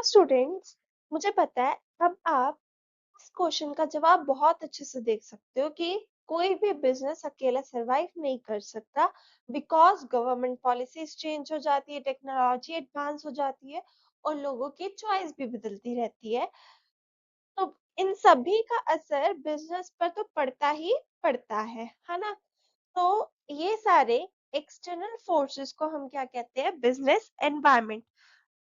Students, मुझे पता है अब आप इस क्वेश्चन का जवाब बहुत अच्छे से देख सकते हो कि कोई भी बिजनेस अकेला सरवाइव नहीं कर सकता बिकॉज गवर्नमेंट पॉलिसीज चेंज हो जाती है, टेक्नोलॉजी एडवांस हो जाती है और लोगों की चॉइस भी बदलती रहती है। तो इन सभी का असर बिजनेस पर तो पड़ता ही पड़ता है ना। तो ये सारे एक्सटर्नल फोर्सेस को हम क्या कहते हैं? Business environment.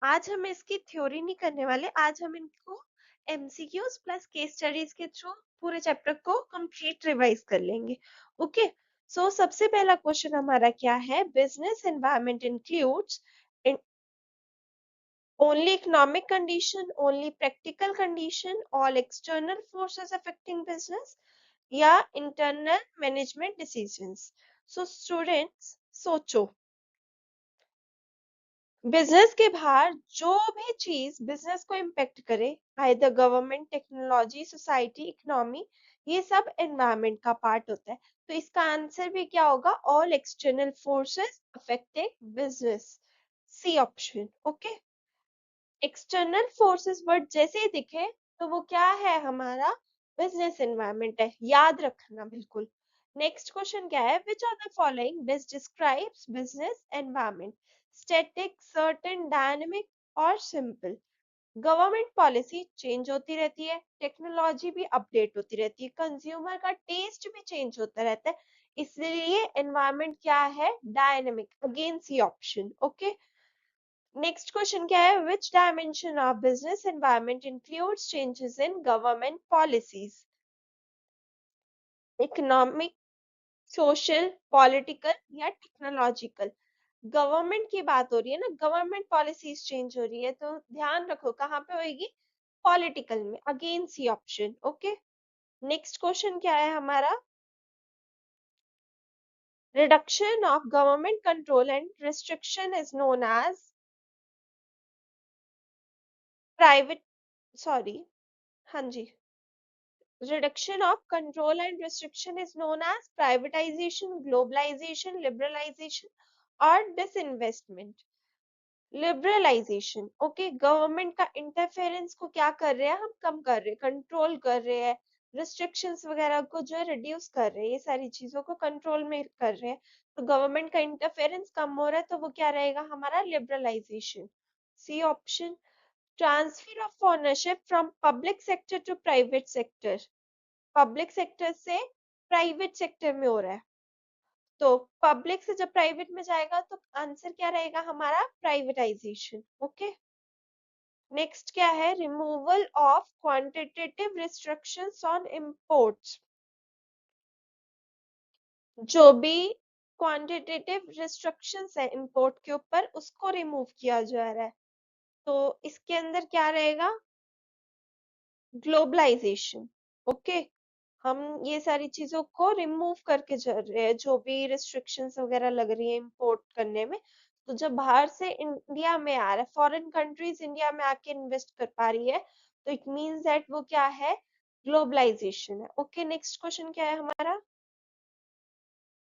आज हम इसकी थ्योरी नहीं करने वाले, आज हम इनको एमसीक्यूज प्लस केस स्टडीज के थ्रू पूरे चैप्टर को कंप्लीट रिवाइज कर लेंगे। ओके, सो सबसे पहला क्वेश्चन हमारा क्या है? Business environment includes only economic condition, only practical condition, all external forces affecting business या internal management decisions। so students सोचो, बिजनेस के बाहर जो भी चीज बिजनेस को इम्पेक्ट करे, either government, technology, society, economy, ये सब एनवायरनमेंट का पार्ट होता है। तो इसका आंसर भी क्या होगा? All external forces affecting business, C option. Okay, external forces word जैसे ही दिखे तो वो क्या है? हमारा बिजनेस एनवायरनमेंट है, याद रखना बिल्कुल। नेक्स्ट क्वेश्चन क्या है? Which are the following best describes business environment? Static, certain, dynamic और सिंपल। गवर्नमेंट पॉलिसी चेंज होती रहती है, टेक्नोलॉजी भी अपडेट होती रहती है, कंज्यूमर का टेस्ट भी चेंज होता रहता है, इसलिए एनवायरनमेंट क्या है? Dynamic. Again C option. Okay, next question क्या है? Which dimension of business environment includes changes in government policies? Economic, social, political या टेक्नोलॉजिकल? गवर्नमेंट की बात हो रही है ना, गवर्नमेंट पॉलिसीज चेंज हो रही है, तो ध्यान रखो कहाँ पे होगी? पॉलिटिकल में। Again C option. Okay, next question क्या है हमारा? Reduction of government control and restriction is known as private, sorry, हाँ जी, reduction of control and restriction is known as privatization, globalization, liberalization और disinvestment। लिबरलाइजेशन, ओके, गवर्नमेंट का interference को क्या कर रहे हैं? हम कम कर रहे हैं, कंट्रोल कर रहे हैं, रिस्ट्रिक्शंस वगैरह को जो है रिड्यूस कर रहे हैं, ये सारी चीजों को कंट्रोल में कर रहे हैं। तो गवर्नमेंट का इंटरफेरेंस कम हो रहा है, तो वो क्या रहेगा हमारा? Liberalisation, C option. Transfer of ownership from public sector to private sector, public sector से प्राइवेट सेक्टर में हो रहा है, तो पब्लिक से जब प्राइवेट में जाएगा तो आंसर क्या रहेगा हमारा? प्राइवेटाइजेशन। ओके, नेक्स्ट क्या है? Removal of quantitative restrictions on imports. जो भी क्वांटिटेटिव रिस्ट्रिक्शंस है इंपोर्ट के ऊपर, उसको रिमूव किया जा रहा है, तो इसके अंदर क्या रहेगा? ग्लोबलाइजेशन। ओके, हम ये सारी चीजों को रिमूव करके चल रहे हैं, जो भी रिस्ट्रिक्शंस वगैरह लग रही है इंपोर्ट करने में। तो जब बाहर से इंडिया में आ रहा है, फॉरेन कंट्रीज इंडिया में आके इन्वेस्ट कर पा रही है, तो इट मींस दैट वो क्या है? ग्लोबलाइजेशन है। ओके, नेक्स्ट क्वेश्चन क्या है हमारा?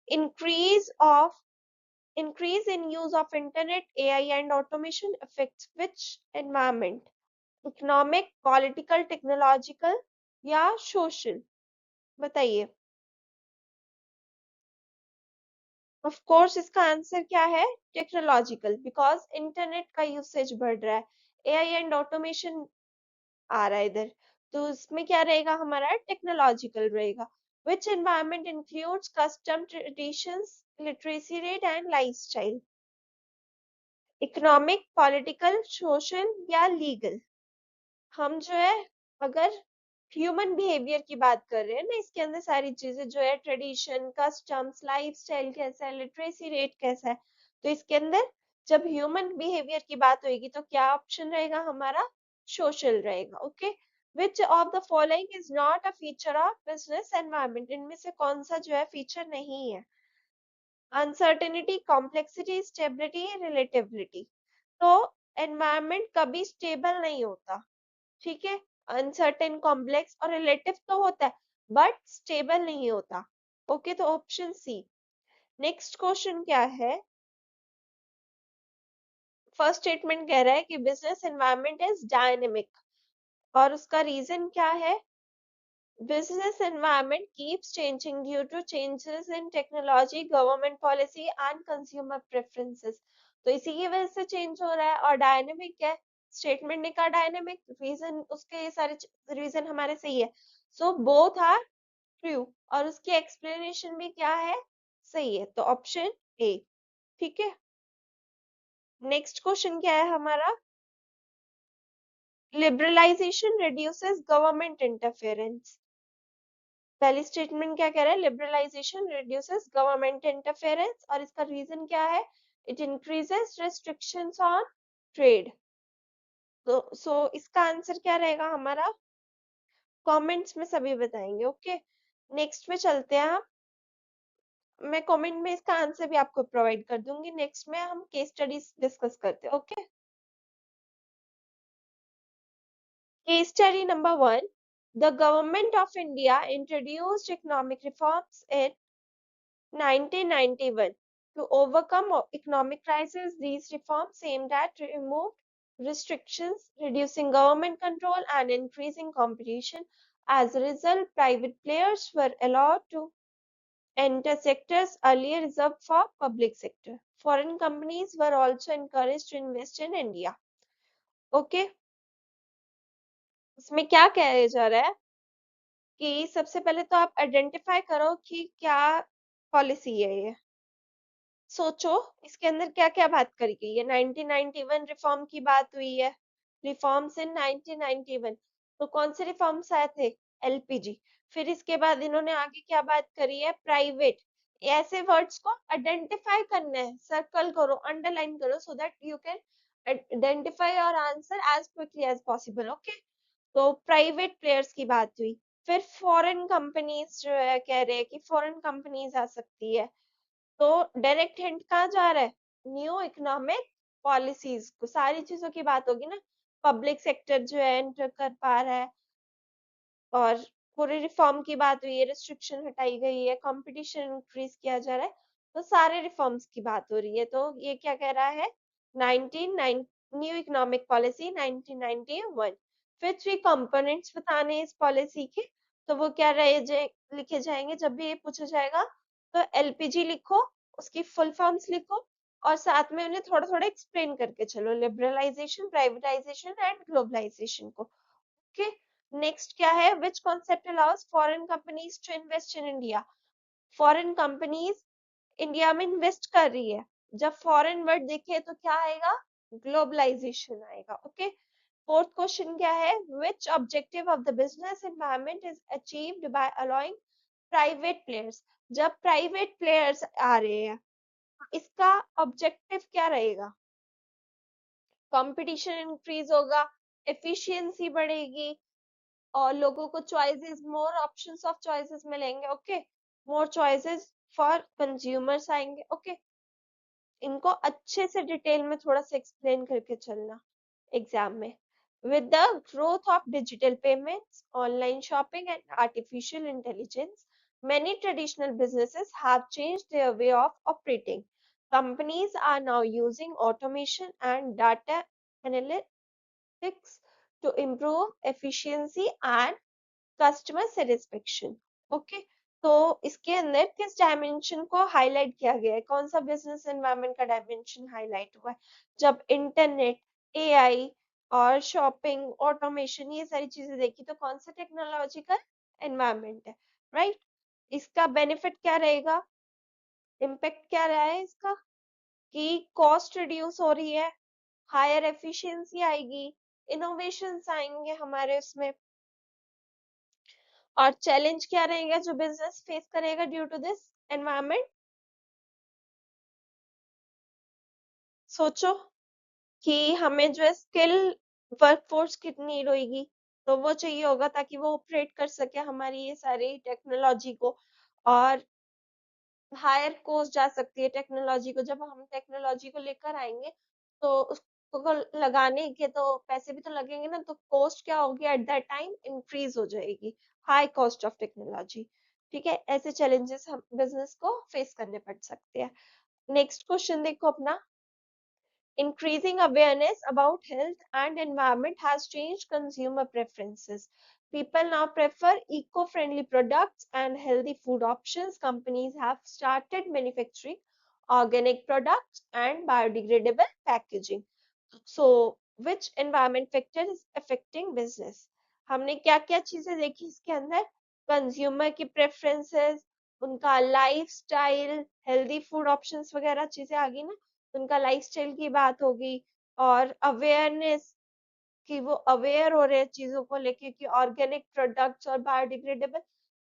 Increase of increase in use of internet, AI and automation affects which environment? Economic, political, technological या social? बताइए। ऑफ कोर्स इसका आंसर क्या है? टेक्नोलॉजिकल, बिकॉज इंटरनेट का यूसेज बढ़ रहा है, एआई एंड ऑटोमेशन आ रहा है इधर, तो इसमें क्या रहेगा हमारा? टेक्नोलॉजिकल रहेगा। Which environment includes custom, traditions, literacy rate and lifestyle? Economic, political, social या लीगल? हम जो है, अगर ह्यूमन बिहेवियर की बात कर रहे हैं ना, इसके अंदर सारी चीजें जो है, ट्रेडिशन, कस्टम्स, लाइफस्टाइल कैसा है, लिटरेसी रेट कैसा है, तो इसके अंदर जब ह्यूमन बिहेवियर की बात होगी तो क्या ऑप्शन रहेगा हमारा? सोशल रहेगा। Okay, which of the following is not a feature of business environment? इनमें से कौन सा जो है फीचर नहीं है? Uncertainty, complexity, stability, relativity. तो एनवायरनमेंट कभी स्टेबल नहीं होता, ठीक है? अनसर्टेन, कॉम्प्लेक्स और रिलेटिव तो होता है, बट स्टेबल नहीं होता। ओके, तो ऑप्शन सी। नेक्स्ट क्वेश्चन क्या है? फर्स्ट स्टेटमेंट कह रहा है कि बिजनेस एनवायरनमेंट इज डायनेमिक, और उसका रीजन क्या है? Business environment keeps changing due to changes in technology, government policy and consumer preferences. तो इसी की वजह से चेंज हो रहा है, और डायनेमिक है। स्टेटमेंट ने कहा डायनेमिक, रीजन उसके ये सारे रीजन हमारे सही है। सो बोथ आर ट्रू, और उसकी एक्सप्लेनेशन भी क्या है? सही है, तो ऑप्शन ए। ठीक है, नेक्स्ट क्वेश्चन क्या है हमारा? Liberalisation reduces government interference. पहली स्टेटमेंट क्या कह रहा है? लिबरलाइजेशन रिड्यूसेस गवर्नमेंट इंटरफेरेंस, और इसका रीजन क्या है? It increases restrictions on trade. तो इसका आंसर क्या रहेगा हमारा? कमेंट्स में सभी बताएंगे। ओके, नेक्स्ट में चलते हैं हम। मैं कमेंट में इसका आंसर भी आपको प्रोवाइड कर दूंगी। नेक्स्ट में हम केस स्टडीज डिस्कस करते हैं। Okay, case study number 1। The government of India introduced economic reforms in 1991. To overcome economic crisis, these reforms aimed at remove restrictions, reducing government control, and increasing competition. As a result, private players were allowed to enter sectors earlier reserved for public sector. Foreign companies were also encouraged to invest in India. Okay, इसमें क्या कहा जा रहा है कि सबसे पहले तो आप आइडेंटिफाई करो कि क्या पॉलिसी है ये। सोचो इसके अंदर क्या क्या बात करी गई है। 1991 रिफॉर्म की बात हुई है, रिफॉर्म्स इन 1991। तो कौन से रिफॉर्म्स आए थे? एलपीजी। फिर इसके बाद इन्होंने आगे क्या बात करी है? प्राइवेट। ऐसे वर्ड्स को आइडेंटिफाई करना है, सर्कल करो, अंडरलाइन करो, so that you can identify और answer as quickly as possible. Okay, तो प्राइवेट प्लेयर्स की बात हुई। फिर फॉरेन कंपनीज जो है, कह रहे हैं कि फॉरेन कंपनीज आ सकती है। तो डायरेक्ट हिंट कहाँ जा रहा है? न्यू इकोनॉमिक पॉलिसीज को, सारी चीजों की बात होगी ना। पब्लिक सेक्टर जो है एंटर कर पा रहा है, और पूरे रिफॉर्म की बात हुई है, रिस्ट्रिक्शन हटाई गई है, कंपटीशन इंक्रीज किया जा रहा है। तो सारे रिफॉर्म्स की बात हो रही है। तो ये क्या कह रहा है? 19 न्यू इकोनॉमिक पॉलिसी 1991। फिर थ्री कंपोनेंट्स बताने इस पॉलिसी के, तो वो क्या लिखे जाएंगे जब भी ये पूछा जाएगा? तो एलपीजी लिखो, उसकी फुल फॉर्म्स लिखो, और साथ में उन्हें थोड़ा थोड़ा एक्सप्लेन करके चलो, लिबरलाइजेशन, प्राइवेटाइजेशन एंड ग्लोबलाइजेशन को। ओके, नेक्स्ट क्या है? Which concept allows foreign companies to invest in India? Foreign companies India में इन्वेस्ट कर रही है। जब फॉरेन वर्ड देखे तो क्या आएगा? ग्लोबलाइजेशन आएगा। ओके, फोर्थ क्वेश्चन क्या है? Which objective of the business environment is achieved by allowing private players? जब प्राइवेट प्लेयर्स आ रहे हैं, इसका ऑब्जेक्टिव क्या रहेगा? कंपटीशन इंक्रीज होगा, एफिशिएंसी बढ़ेगी, और लोगों को choices, more options of choices मिलेंगे। Okay, more choices for consumers आएंगे। ओके, इनको अच्छे से डिटेल में थोड़ा सा एक्सप्लेन करके चलना एग्जाम में। with the growth of digital payments, online shopping and artificial intelligence, many traditional businesses have changed their way of operating. Companies are now using automation and data analytics to improve efficiency and customer satisfaction. Okay, तो इसके अंदर किस dimension को highlight किया गया है? कौन सा बिजनेस एनवायरनमेंट का डायमेंशन हाईलाइट हुआ है? जब इंटरनेट, एआई और शॉपिंग, ऑटोमेशन, ये सारी चीजें देखी, तो कौन सा टेक्नोलॉजिकल एनवायरनमेंट है? राइट, इसका बेनिफिट क्या रहेगा? इम्पैक्ट क्या रहा है इसका? कि कॉस्ट रिड्यूस हो रही है, हायर एफिशिएंसी आएगी, इनोवेशंस आएंगे हमारे उसमें। और चैलेंज क्या रहेगा जो बिजनेस फेस करेगा ड्यू टू दिस एनवायरमेंट? सोचो कि हमें जो है स्किल वर्कफोर्स की नीड होगी, तो वो चाहिए होगा ताकि वो ऑपरेट कर सके हमारी ये सारी टेक्नोलॉजी को। और हायर कॉस्ट जा सकती है टेक्नोलॉजी को। जब हम टेक्नोलॉजी को लेकर आएंगे, तो उसको लगाने के तो पैसे भी तो लगेंगे ना, तो कॉस्ट क्या होगी एट दैट टाइम? इंक्रीज हो जाएगी, हाई कॉस्ट ऑफ टेक्नोलॉजी। ठीक है, ऐसे चैलेंजेस हम बिजनेस को फेस करने पड़ सकते हैं। नेक्स्ट क्वेश्चन देखो अपना। Increasing awareness about health and environment has changed consumer preferences. People now prefer eco-friendly products and healthy food options. Companies have started manufacturing organic products and biodegradable packaging. So, which environment factor is affecting business? हमने क्या क्या चीजें देखी इसके अंदर? Consumer की preferences, उनका lifestyle, healthy food options वगैरह चीजें आ गई ना, उनका लाइफस्टाइल की बात होगी, और अवेयरनेस कि वो अवेयर हो रहे हैं चीजों को लेके कि ऑर्गेनिक प्रोडक्ट्स और बायोडिग्रेडेबल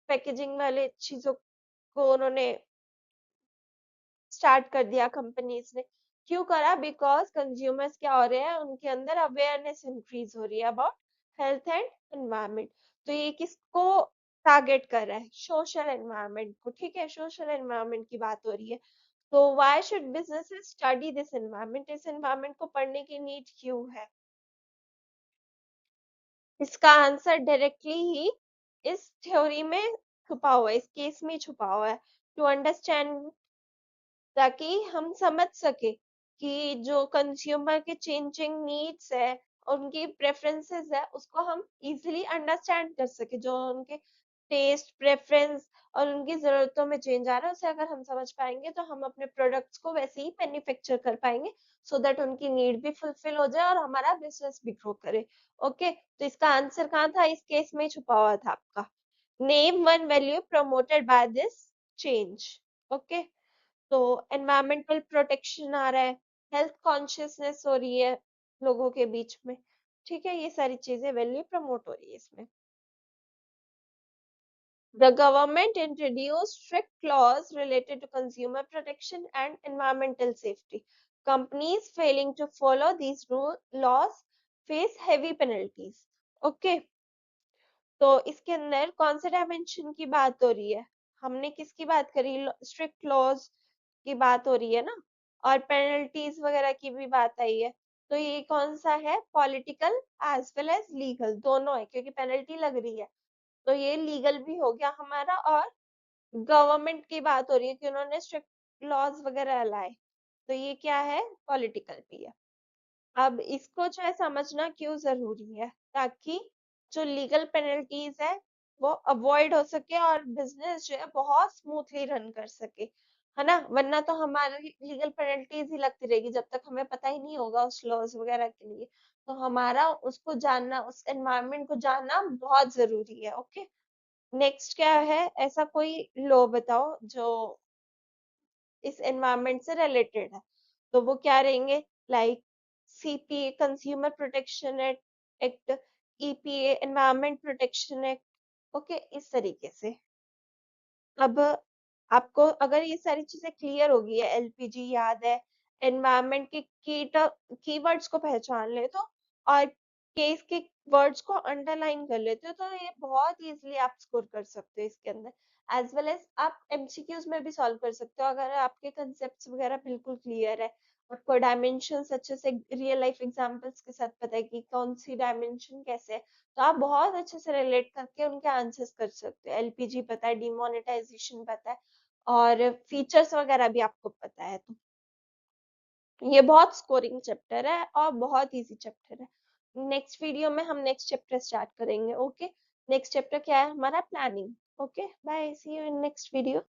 पैकेजिंग वाले चीजों को उन्होंने स्टार्ट कर दिया कंपनीज ने। क्यों करा? बिकॉज कंज्यूमर्स क्या हो रहे हैं, उनके अंदर अवेयरनेस इंक्रीज हो रही है अबाउट हेल्थ एंड एनवायरनमेंट। तो ये किसको टारगेट कर रहा है? सोशल एनवायरनमेंट को। ठीक है, सोशल एनवायरनमेंट की बात हो रही है। तो why should businesses study this environment? इस एनवायरनमेंट को पढ़ने की नीड क्यों है? इसका आंसर डायरेक्टली ही इस थ्योरी में छुपा हुआ है, इस केस में छुपा हुआ है। टू अंडरस्टैंड, ताकि हम समझ सके कि जो कंज्यूमर के चेंजिंग नीड्स है और उनकी प्रेफरेंसेस है, उसको हम इजीली अंडरस्टैंड कर सके। जो उनके टेस्ट, प्रेफरेंस और उनकी जरूरतों में चेंज आ रहा है, उसे अगर हम समझ पाएंगे तो हम अपने प्रोडक्ट्स को वैसे ही मैन्युफैक्चर कर पाएंगे, सो दैट उनकी नीड भी फुलफिल हो जाए और हमारा बिजनेस भी ग्रो करे। ओके, तो इसका आंसर कहाँ था? इस केस में छुपा हुआ था आपका। Name one value promoted by this change. Okay, तो एनवायरमेंटल प्रोटेक्शन आ रहा है, हेल्थ कॉन्शियसनेस हो रही है लोगों के बीच में। ठीक है, ये सारी चीजें वैल्यू प्रमोट हो रही है इसमें। The government introduced strict laws related to consumer protection and environmental safety. Companies failing to follow these laws face heavy penalties. Okay, तो इसके अंदर कौन से डायमेंशन की बात हो रही है? हमने किसकी बात करी? स्ट्रिक्ट लॉज की बात हो रही है ना, और पेनल्टीज वगैरह की भी बात आई है। तो ये कौन सा है? Political as well as legal, दोनों है, क्योंकि पेनल्टी लग रही है। तो ये लीगल भी हो गया हमारा, और गवर्नमेंट की बात हो रही है कि उन्होंने स्ट्रिक्ट लॉज वगैरह लाए, तो ये क्या है? पॉलिटिकल भी है। अब इसको जो है समझना क्यों जरूरी है, ताकि जो लीगल पेनल्टीज है वो अवॉइड हो सके और बिजनेस जो है बहुत स्मूथली रन कर सके, है ना। वरना तो हमारी लीगल पेनल्टीज ही लगती रहेगी जब तक हमें पता ही नहीं होगा उस लॉज वगैरह के लिए। तो हमारा उसको जानना, उस एनवायरनमेंट को जानना बहुत जरूरी है। ओके, नेक्स्ट क्या है? ऐसा कोई लॉ बताओ जो इस एनवायरनमेंट से रिलेटेड है। तो वो क्या रहेंगे? Like CPA consumer protection act, EPA environment protection act. Okay, इस तरीके से। अब आपको अगर ये सारी चीजें क्लियर होगी है, एलपीजी याद है, एनवायरनमेंट के कीवर्ड्स को पहचान ले तो, और केस के वर्ड्स को अंडरलाइन कर लेते हो, तो ये बहुत इजीली आप स्कोर कर सकते हो इसके अंदर। एज वेल एज आप एमसीक्यूज में भी सॉल्व कर सकते हो अगर आपके कंसेप्ट वगैरह बिल्कुल क्लियर है, आपको डायमेंशंस अच्छे से रियल लाइफ एग्जांपल्स के साथ पता है कि कौन सी डायमेंशन कैसे है, तो आप बहुत अच्छे से रिलेट करके उनके आंसर्स कर सकते हो। एलपीजी पता है, डिमोनेटाइजेशन पता है, और फीचर्स वगैरह भी आपको पता है, तो ये बहुत स्कोरिंग चैप्टर है और बहुत इजी चैप्टर है। नेक्स्ट वीडियो में हम नेक्स्ट चैप्टर स्टार्ट करेंगे। ओके, नेक्स्ट चैप्टर क्या है हमारा? Planning. Okay, bye, see you in next video.